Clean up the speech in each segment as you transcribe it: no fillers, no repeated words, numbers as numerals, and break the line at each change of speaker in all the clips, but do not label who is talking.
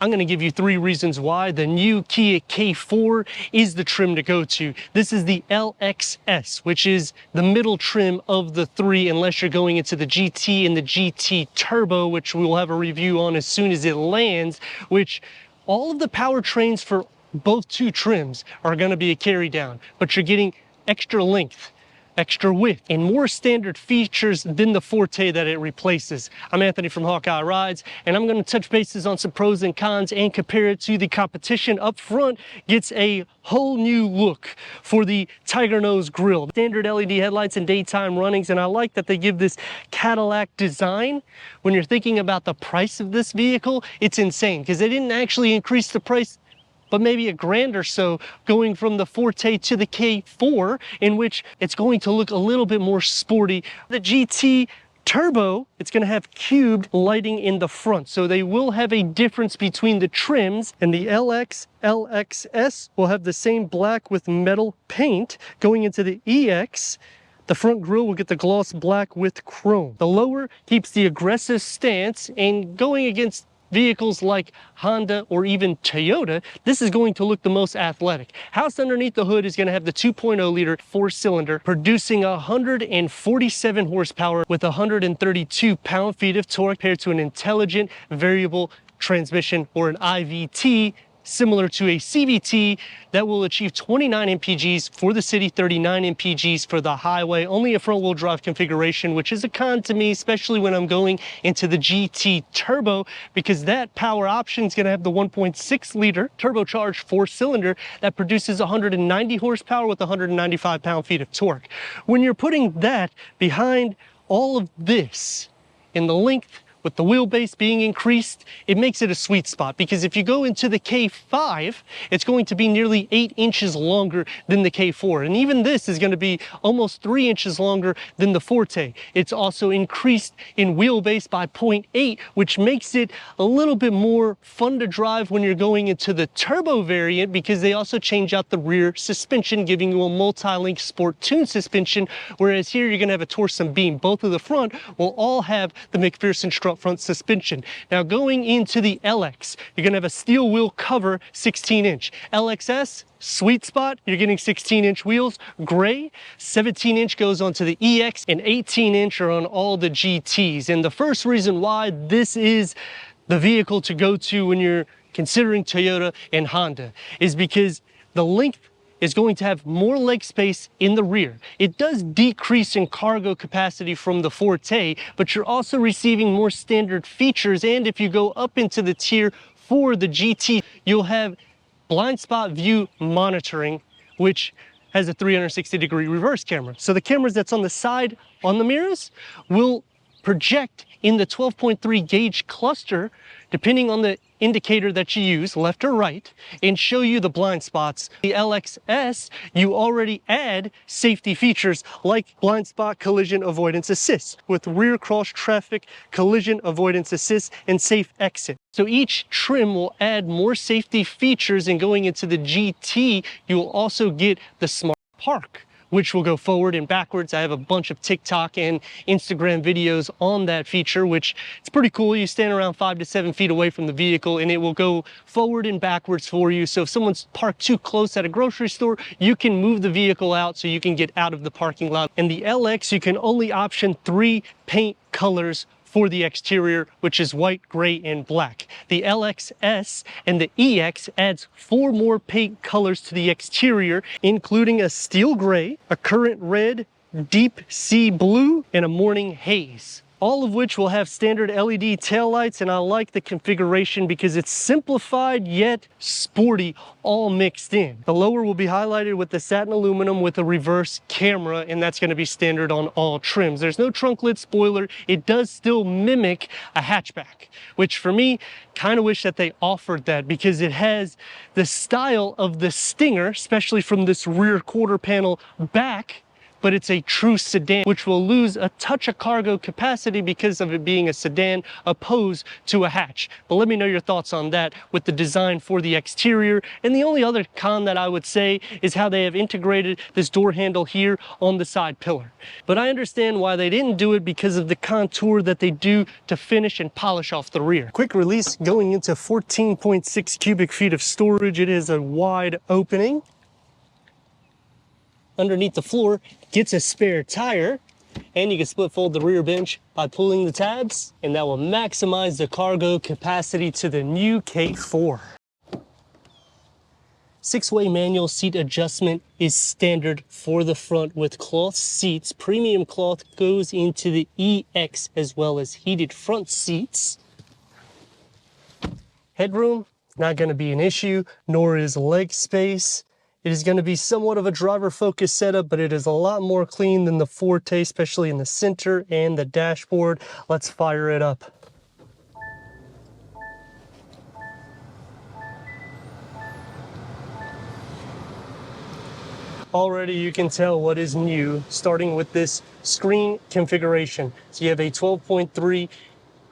I'm going to give you 3 reasons why the new Kia K4 is the trim to go to. This is the LXS, which is the middle trim of the 3, unless you're going into the GT and the GT Turbo, which we will have a review on as soon as it lands, which all of the powertrains for both 2 trims are going to be a carry down, but you're getting extra length, extra width, and more standard features than the Forte that it replaces. I'm Anthony from Hawkeye Rides, and I'm going to touch bases on some pros and cons and compare it to the competition. Up front gets a whole new look for the Tiger Nose grille. Standard LED headlights and daytime runnings, and I like that they give this Cadillac design. When you're thinking about the price of this vehicle, it's insane because they didn't actually increase the price but maybe $1,000 or so, going from the Forte to the K4, in which it's going to look a little bit more sporty. The GT Turbo, it's going to have cubed lighting in the front, so they will have a difference between the trims, and the LXS will have the same black with metal paint. Going into the EX, the front grille will get the gloss black with chrome. The lower keeps the aggressive stance, and going against vehicles like Honda or even Toyota, this is going to look the most athletic. Housed underneath the hood is going to have the 2.0 liter 4-cylinder producing 147 horsepower with 132 pound-feet of torque, compared to an intelligent variable transmission or an IVT similar to a CVT that will achieve 29 mpgs for the city, 39 mpgs for the highway. Only a front-wheel drive configuration, which is a con to me, especially when I'm going into the GT Turbo, because that power option is going to have the 1.6 liter turbocharged 4-cylinder that produces 190 horsepower with 195 pound-feet of torque. When you're putting that behind all of this in the length, with the wheelbase being increased, it makes it a sweet spot, because if you go into the K5, it's going to be nearly 8 inches longer than the K4. And even this is going to be almost 3 inches longer than the Forte. It's also increased in wheelbase by 0.8, which makes it a little bit more fun to drive when you're going into the turbo variant, because they also change out the rear suspension, giving you a multi-link sport tune suspension, whereas here you're going to have a Torsen beam. Both of the front will all have the McPherson strut front suspension. Now going into the LX, you're going to have a steel wheel cover, 16-inch. LXS, sweet spot, you're getting 16-inch wheels. Gray, 17-inch goes onto the EX, and 18-inch are on all the GTs. And the first reason why this is the vehicle to go to when you're considering Toyota and Honda is because the length is going to have more leg space in the rear. It does decrease in cargo capacity from the Forte, but you're also receiving more standard features. And if you go up into the tier for the GT, you'll have blind spot view monitoring, which has a 360-degree reverse camera. So the cameras that's on the side on the mirrors will project in the 12.3 gauge cluster, depending on the indicator that you use, left or right, and show you the blind spots. The LXS, you already add safety features like blind spot collision avoidance assist with rear cross traffic collision avoidance assist and safe exit. So each trim will add more safety features, and going into the GT, you will also get the smart park, which will go forward and backwards. I have a bunch of TikTok and Instagram videos on that feature, which it's pretty cool. You stand around 5 to 7 feet away from the vehicle and it will go forward and backwards for you. So if someone's parked too close at a grocery store, you can move the vehicle out so you can get out of the parking lot. And the LX, you can only option 3 paint colors for the exterior, which is white, gray, and black. The LXS and the EX adds 4 more paint colors to the exterior, including a steel gray, a current red, deep sea blue, and a morning haze. All of which will have standard LED taillights, and I like the configuration because it's simplified yet sporty, all mixed in. The lower will be highlighted with the satin aluminum with a reverse camera, and that's going to be standard on all trims. There's no trunk lid spoiler. It does still mimic a hatchback, which for me, kind of wish that they offered that, because it has the style of the Stinger, especially from this rear quarter panel back, but it's a true sedan, which will lose a touch of cargo capacity because of it being a sedan opposed to a hatch. But let me know your thoughts on that with the design for the exterior. And the only other con that I would say is how they have integrated this door handle here on the side pillar. But I understand why they didn't do it because of the contour that they do to finish and polish off the rear. Quick release going into 14.6 cubic feet of storage. It is a wide opening. Underneath the floor gets a spare tire, and you can split fold the rear bench by pulling the tabs, and that will maximize the cargo capacity to the new K4. 6-way manual seat adjustment is standard for the front with cloth seats. Premium cloth goes into the EX as well as heated front seats. Headroom, not going to be an issue, nor is leg space. It is going to be somewhat of a driver-focused setup, but it is a lot more clean than the Forte, especially in the center and the dashboard. Let's fire it up. Already you can tell what is new, starting with this screen configuration. So you have a 12.3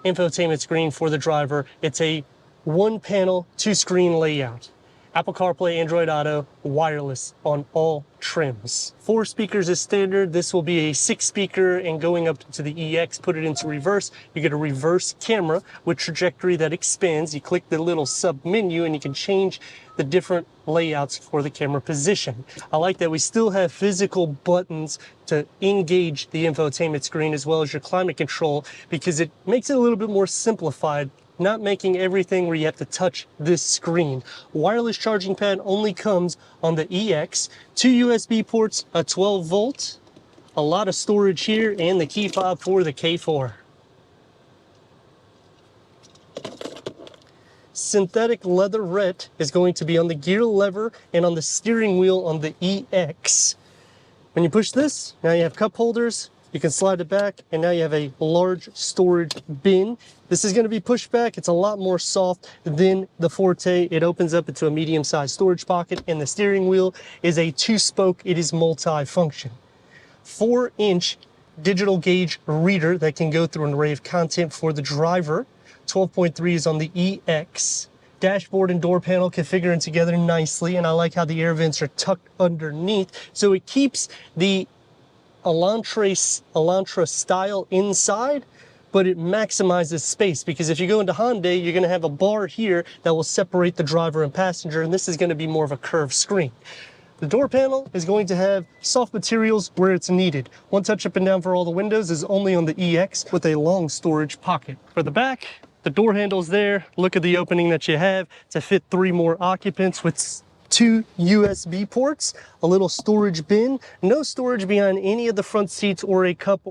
infotainment screen for the driver. It's a one-panel, two-screen layout. Apple CarPlay, Android Auto, wireless on all trims. 4 speakers is standard. This will be a 6-speaker, and going up to the EX, put it into reverse, you get a reverse camera with trajectory that expands. You click the little sub menu and you can change the different layouts for the camera position. I like that we still have physical buttons to engage the infotainment screen as well as your climate control, because it makes it a little bit more simplified, not making everything where you have to touch this screen. Wireless charging pad only comes on the EX, 2 USB ports, a 12 volt, a lot of storage here, and the key fob for the K4. Synthetic leatherette is going to be on the gear lever and on the steering wheel on the EX. When you push this, now you have cup holders. You can slide it back, and now you have a large storage bin. This is going to be pushed back. It's a lot more soft than the Forte. It opens up into a medium-sized storage pocket, and the steering wheel is a 2-spoke. It is multi-function. 4-inch digital gauge reader that can go through an array of content for the driver. 12.3 is on the EX. Dashboard and door panel configuring together nicely, and I like how the air vents are tucked underneath, so it keeps the Elantra style inside, but it maximizes space, because if you go into Hyundai, you're going to have a bar here that will separate the driver and passenger, and this is going to be more of a curved screen. The door panel is going to have soft materials where it's needed. One touch up and down for all the windows is only on the EX with a long storage pocket. For the back, the door handle's there. Look at the opening that you have to fit 3 more occupants with 2 USB ports, a little storage bin, no storage behind any of the front seats or a cup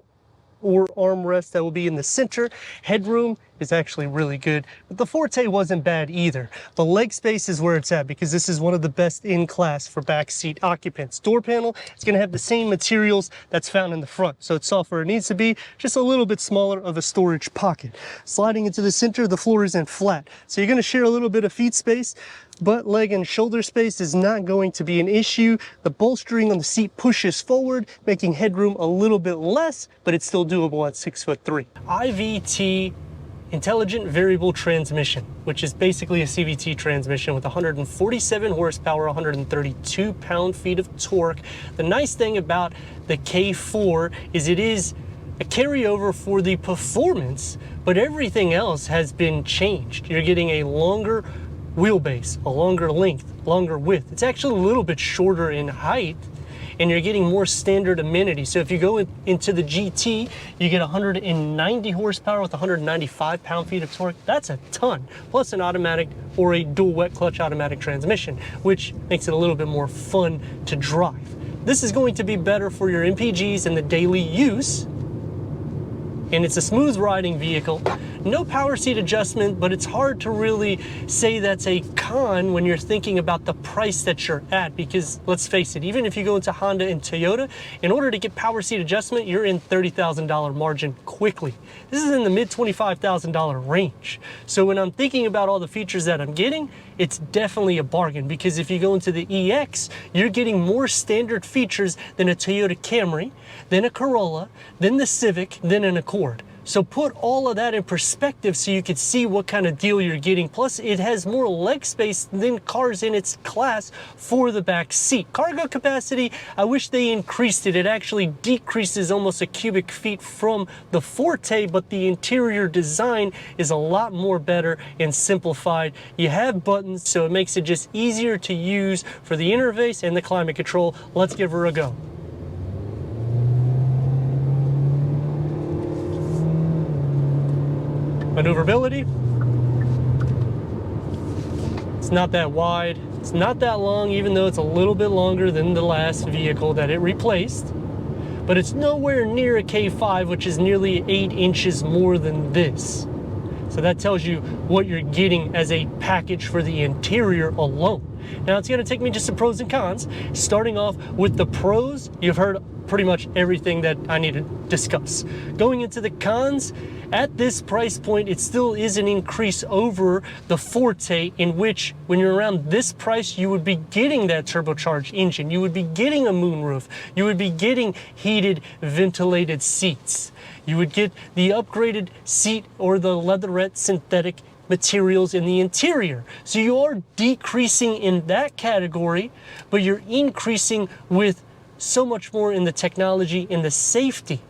or armrest that will be in the center. Headroom is actually really good, but the Forte wasn't bad either. The leg space is where it's at, because this is one of the best in class for back seat occupants. Door panel is going to have the same materials that's found in the front, so it's soft where it needs to be, just a little bit smaller of a storage pocket. Sliding into the center, the floor isn't flat, so you're going to share a little bit of feet space, but leg and shoulder space is not going to be an issue. The bolstering on the seat pushes forward, making headroom a little bit less, but it's still doable at 6'3". IVT, Intelligent Variable Transmission, which is basically a CVT transmission with 147 horsepower, 132 pound-feet of torque. The nice thing about the K4 is it is a carryover for the performance, but everything else has been changed. You're getting a longer wheelbase, a longer length, longer width. It's actually a little bit shorter in height, and you're getting more standard amenities. So if you go into the GT, you get 190 horsepower with 195 pound-feet of torque. That's a ton, plus an automatic or a dual wet clutch automatic transmission, which makes it a little bit more fun to drive. This is going to be better for your MPGs and the daily use, and it's a smooth riding vehicle. no power seat adjustment, but it's hard to really say that's a con when you're thinking about the price that you're at, because let's face it, even if you go into Honda and Toyota, in order to get power seat adjustment, you're in $30,000 margin quickly. This is in the mid $25,000 range. So when I'm thinking about all the features that I'm getting, it's definitely a bargain, because if you go into the EX, you're getting more standard features than a Toyota Camry, than a Corolla, than the Civic, than an Accord. So put all of that in perspective so you can see what kind of deal you're getting. Plus, it has more leg space than cars in its class for the back seat. Cargo capacity, I wish they increased it. It actually decreases almost a cubic feet from the Forte, but the interior design is a lot more better and simplified. You have buttons, so it makes it just easier to use for the interface and the climate control. Let's give her a go. Maneuverability, it's not that wide, it's not that long, even though it's a little bit longer than the last vehicle that it replaced, but it's nowhere near a K5, which is nearly 8 inches more than this. So that tells you what you're getting as a package for the interior alone. Now it's going to take me to some pros and cons. Starting off with the pros, you've heard pretty much everything that I need to discuss. Going into the cons, at this price point, it still is an increase over the Forte, in which when you're around this price, you would be getting that turbocharged engine. You would be getting a moonroof. You would be getting heated, ventilated seats. You would get the upgraded seat or the leatherette synthetic materials in the interior. So you are decreasing in that category, but you're increasing with so much more in the technology and the safety.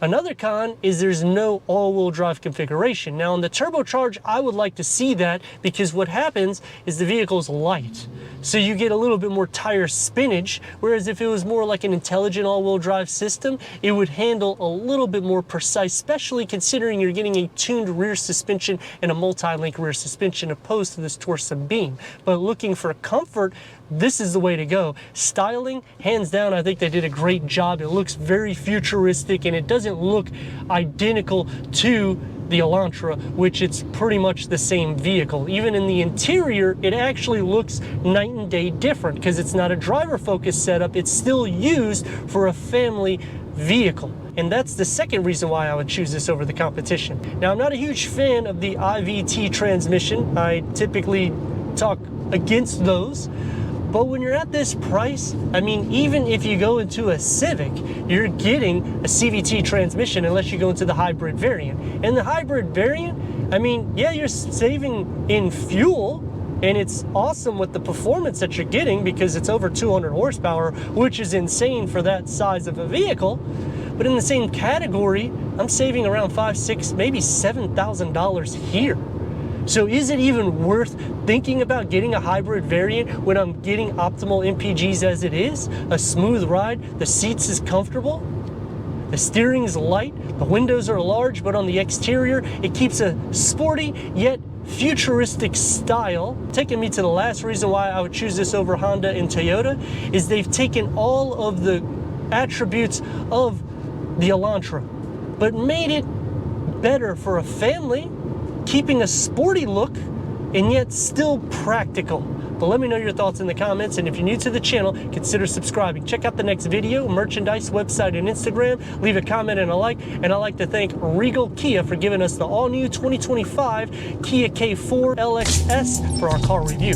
Another con is there's no all-wheel drive configuration. Now on the turbocharge, I would like to see that, because what happens is the vehicle's light. So you get a little bit more tire spinach, whereas if it was more like an intelligent all-wheel drive system, it would handle a little bit more precise, especially considering you're getting a tuned rear suspension and a multi-link rear suspension opposed to this Torsen beam. But looking for comfort, this is the way to go. Styling, hands down, I think they did a great job. It looks very futuristic, and it doesn't look identical to the Elantra, which it's pretty much the same vehicle. Even in the interior, it actually looks night and day different, because it's not a driver-focused setup. It's still used for a family vehicle. And that's the second reason why I would choose this over the competition. Now, I'm not a huge fan of the IVT transmission. I typically talk against those. But when you're at this price, I mean, even if you go into a Civic, you're getting a CVT transmission unless you go into the hybrid variant. And the hybrid variant, I mean, yeah, you're saving in fuel, and it's awesome with the performance that you're getting, because it's over 200 horsepower, which is insane for that size of a vehicle. But in the same category, I'm saving around $5,000, $6,000, maybe $7,000 here. So is it even worth thinking about getting a hybrid variant when I'm getting optimal MPGs as it is? A smooth ride, the seats is comfortable, the steering is light, the windows are large, but on the exterior, it keeps a sporty yet futuristic style. Taking me to the last reason why I would choose this over Honda and Toyota is they've taken all of the attributes of the Elantra, but made it better for a family, keeping a sporty look and yet still practical. But let me know your thoughts in the comments, and if you're new to the channel, consider subscribing. Check out the next video, merchandise, website, and Instagram. Leave a comment and a like, and I'd like to thank Regal Kia for giving us the all-new 2025 Kia K4 LXS for our car review.